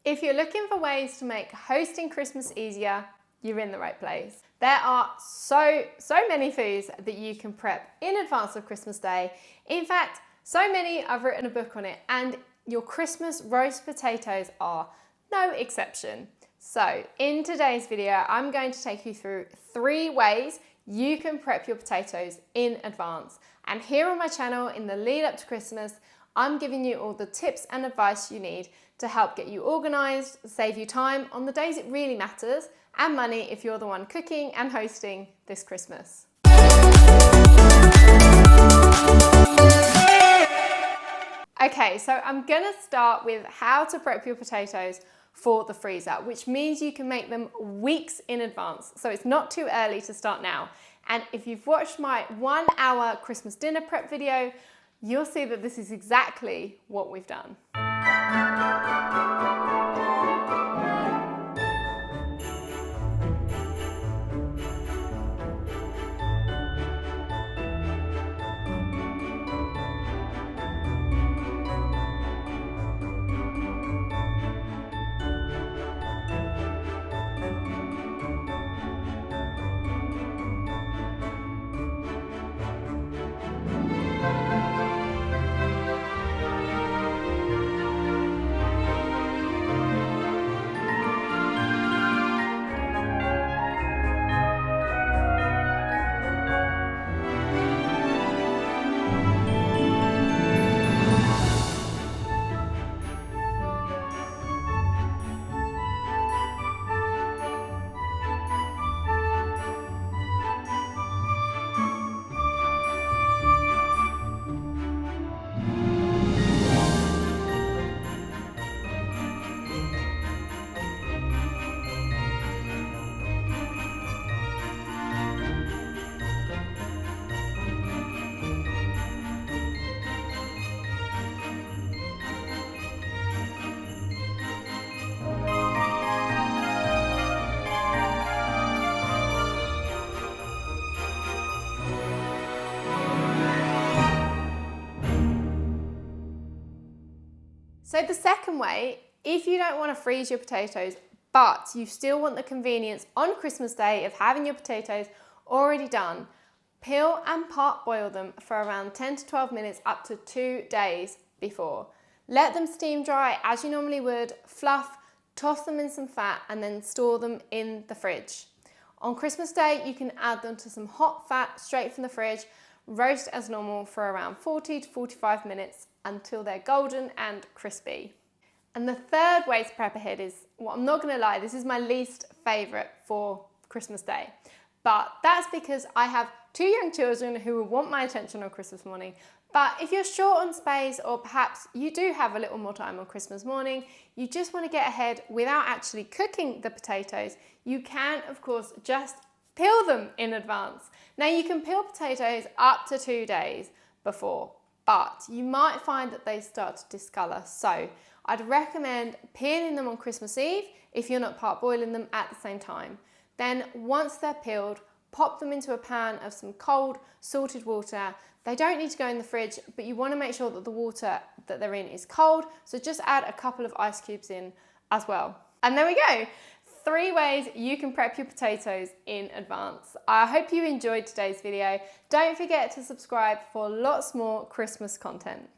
If you're looking for ways to make hosting Christmas easier, you're in the right place. There are so many foods that you can prep in advance of Christmas Day. In fact, so many I've written a book on it, and your Christmas roast potatoes are no exception. So in today's video, I'm going to take you through 3 ways you can prep your potatoes in advance. And here on my channel, in the lead up to Christmas, I'm giving you all the tips and advice you need to help get you organised, save you time on the days it really matters, and money if you're the one cooking and hosting this Christmas. Okay, so I'm gonna start with how to prep your potatoes for the freezer, which means you can make them weeks in advance. So it's not too early to start now. And if you've watched my 1-hour Christmas dinner prep video, you'll see that this is exactly what we've done. So the second way, if you don't want to freeze your potatoes, but you still want the convenience on Christmas Day of having your potatoes already done, peel and part boil them for around 10 to 12 minutes up to 2 days before. Let them steam dry as you normally would, fluff, toss them in some fat, and then store them in the fridge. On Christmas Day, you can add them to some hot fat straight from the fridge, roast as normal for around 40 to 45 minutes until they're golden and crispy. And the third way to prep ahead is, well, I'm not gonna lie, this is my least favorite for Christmas Day. But that's because I have 2 young children who will want my attention on Christmas morning. But if you're short on space, or perhaps you do have a little more time on Christmas morning, you just wanna get ahead without actually cooking the potatoes, you can, of course, just peel them in advance. Now you can peel potatoes up to 2 days before, but you might find that they start to discolour. So I'd recommend peeling them on Christmas Eve if you're not part boiling them at the same time. Then once they're peeled, pop them into a pan of some cold salted water. They don't need to go in the fridge, but you want to make sure that the water that they're in is cold. So just add a couple of ice cubes in as well. And there we go. 3 ways you can prep your potatoes in advance. I hope you enjoyed today's video. Don't forget to subscribe for lots more Christmas content.